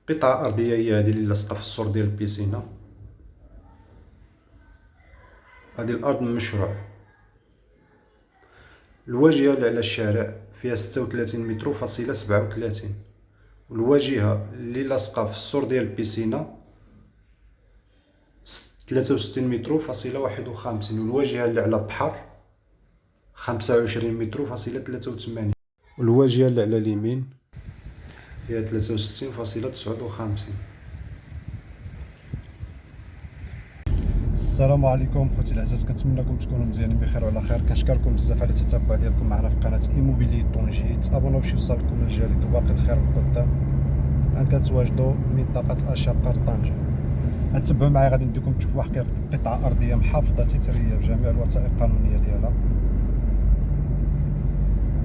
قطعة أرضية هي هذه اللي لاصقة في السور ديال البيسينة. هذه الأرض من مشروع. الواجهة اللي على الشارع فيها 36 متر فاصلة 37، والواجهة اللي لاصقة في السور ديال البيسينة 63 متر فاصلة 51، والواجهة اللي على البحر 25 متر فاصلة 83، والواجهة اللي على اليمين هي 63 فاصلة 59. السلام عليكم خوتي العزاز، كنتمنىكم تكونوا مزيانين بخير وعلى خير. كنشكركم بزاف على التتبع ديالكم معنا في قناه ايموبيلي طونجي. تابوناو باش يوصلكم الجديد وباقي الخير القدام. الان كنتواجدوا منطقه اشاقر طنجه. غتبعوا معايا، غادي نديكم تشوفوا واحد قطعه ارضيه محافظه تيتريه بجميع الوثائق القانونيه ديالها.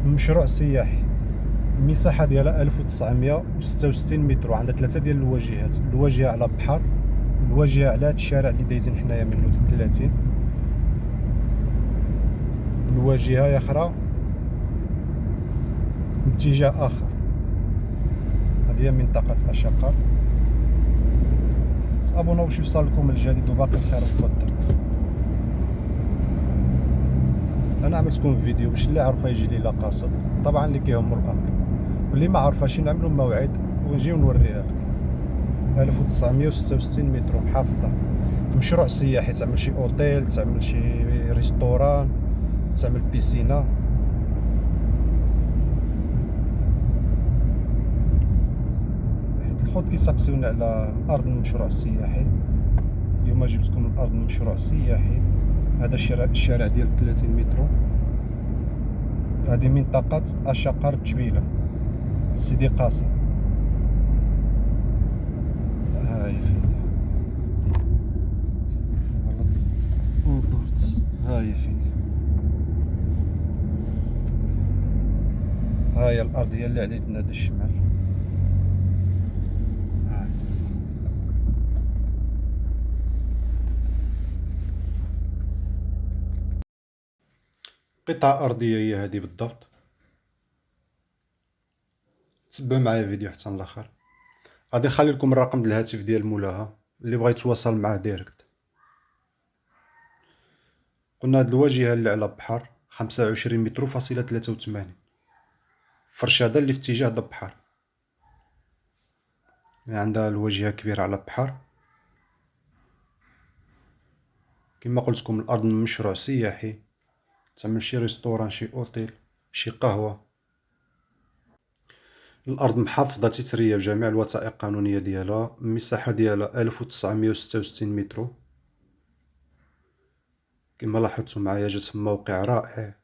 مشروع سياحي، المساحه ديالها 1966 متر، وعندها 3 ديال الواجهات. الواجهه على البحر، الواجهه على هاد الشارع اللي دايزين حنايا منه 30، الواجهه اخرى اتجاه اخر. هذه هي منطقه اشاقر. تابوناو باش يوصلكم الجديد وباقي الخير القدام. انا عملتكم فيديو باش اللي عارفه يجي لي لا قاصد، طبعا اللي كيهمو الامر، واللي ما عارفاش نعملوا موعد ونجيو نوريها لك. 1966 متر، محافظه، مشروع سياحي، تعمل شي اوتيل، تعمل شي ريستوران، تعمل بيسينا. الخوت كيسقسيونا على الارض من المشروع السياحي. اليوم جبتكم الارض من مشروع سياحي. هذا الشارع ديال 30 متر. هذه منطقة أشاقر جبيلة سيدي قاسم. هاهي فين غلط هاهي فين. هاهي الأرض هي اللي على يدنا د الشمال. قطعة أرضية هي هذه بالضبط. تبعوا معايا الفيديو حتى الاخر. غادي نخلي لكم الرقم ديال الهاتف ديال مولاها اللي بغى يتواصل معاه ديريكت. قلنا هاد الواجهة اللي على البحر 25 متر فاصلة 83، فرش هذا اللي في اتجاه البحر، يعني عندها الواجهة كبيرة على البحر. كما قلت لكم الأرض من مشروع سياحي، تعمل شي ريستوران، شي اوتيل، شي قهوة. الأرض محافظة تيترية بجميع الوثائق القانونية ديالها. المساحة ديالها 1966 متر. كما لاحظتوا معايا جات في موقع رائع.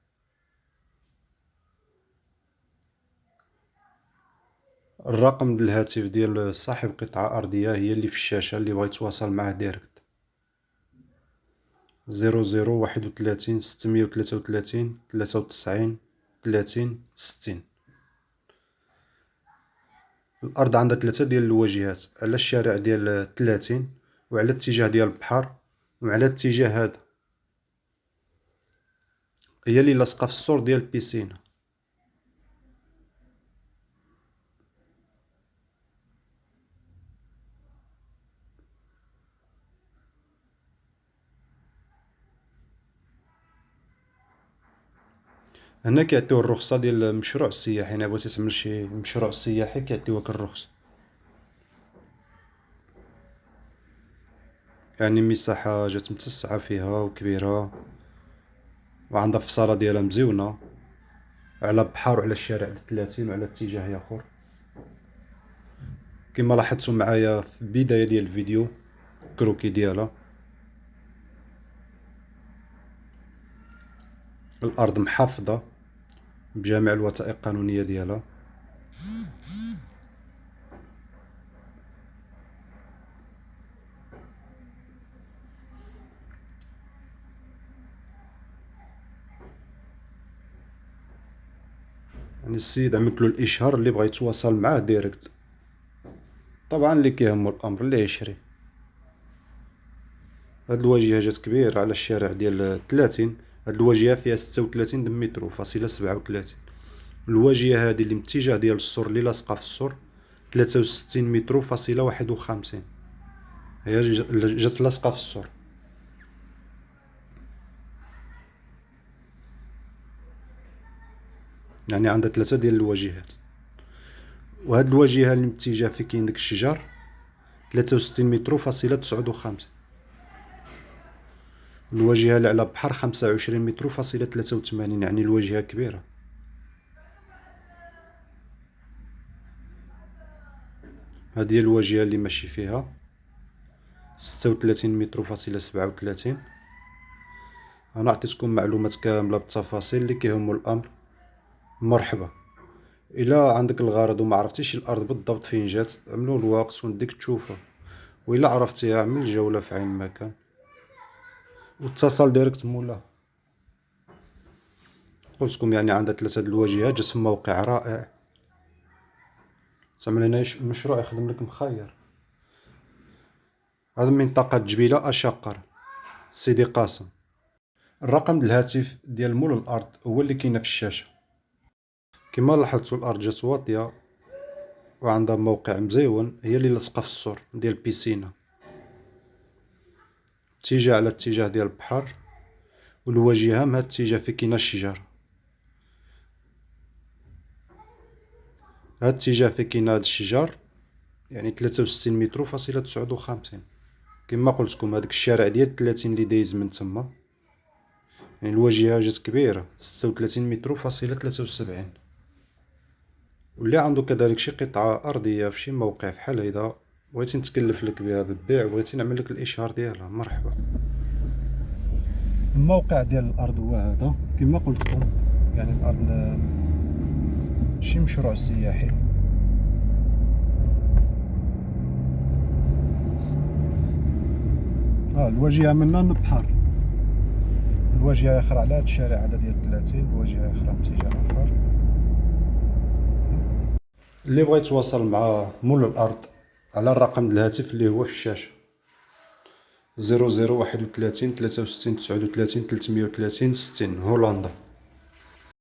الرقم ديال الهاتف ديال صاحب قطعة أرضية هي اللي في الشاشة، اللي بغى يتواصل معاه ديريكت 0031 633 93 30 60. الأرض عندها 3 ديال الواجهات، على الشارع ديال 30، وعلى الاتجاه ديال البحر، وعلى الاتجاه هذا. هي اللي لاصقة في السور ديال البيسينة. هنا كيعطيو الرخصة ديال المشروع السياحي، الا بغيتي تعمل شي مشروع سياحي كيعطيوك الرخصة. يعني مساحة جات متسعة فيها وكبيرة، وعندها فصالة ديالها مزيونة على البحر وعلى الشارع د 30 وعلى اتجاه اخر. كما لاحظتوا معايا في البداية ديال الفيديو كروكي ديالها. الأرض محافظة بجميع الوثائق القانونية ديالها. يعني السيد عملتلو الإشهار، اللي بغا يتواصل معاه ديريكت. طبعا اللي كيهمو الأمر اللي يشري. هاد الواجهة جات كبيرة على الشارع ديال 30. هاد الواجهة فيها 36 متر فاصلة 37. الواجهة هادي اللي متجه ديال السور، اللي لاصقة في السور 63 متر فاصلة 51. هي جات لاصقة في السور. يعني عندها 3 ديال الواجهات، وهاد الواجهة اللي متجهة فين كاين داك الشجر 63 متر فاصلة 59. الواجهة اللي على البحر 25 متر فاصلة 83. يعني الواجهة كبيرة. هذه هي الواجهة اللي ماشي فيها 36 متر فاصلة 37. انا عطيتكم معلومات كاملة بالتفاصيل. اللي كيهمو الامر مرحبا. الا عندك الغرض وما عرفتيش الارض بالضبط فين جات، عملوا الوقت ونديك تشوفها، وإلا عرفتيها عمل جولة في عين المكان واتصل ديريكت مولا. قلتلكم يعني عندها 3 د الواجهات، جات في موقع رائع. تعمل هنا مشروع يخدم لك مخير. هذا منطقة جبيلة أشقر سيدي قاسم. الرقم الهاتف ديال مول الأرض هو اللي كاينه في الشاشة. كما لاحظتوا الأرض جات واطية وعندها موقع مزيون. هي اللي لاصقة في السور ديال البيسينة، اتجاه على اتجاه ديال البحر، والواجهة من هاد الاتجاه فين كاينه الشجر. هاد الاتجاه فين كاينه هاد الشجر يعني 63 متر فاصلة 59. كما قلتلكم هاداك الشارع ديال 30 اللي دايز من تما، يعني الواجهة جات كبيرة 36 متر فاصلة 73. واللي عنده كذلك شي قطعة أرضية في شي موقع فحال هيدا، بغيتي نتكلف لك بها بالبيع، بغيتي نعمل لك الإشهار ديالها، مرحبا. الموقع ديال الأرض هو هذا كما قلت لكم. يعني الأرض شي مشروع سياحي. الواجهة منا البحر، الواجهة اخرى على هاد الشارع هذا ديال 30، الواجهة اخرى من اتجاه اخر. اللي بغى يتواصل مع مول الأرض على الرقم الهاتف اللي هو في الشاشة 0031 63 39 330 60 هولندا.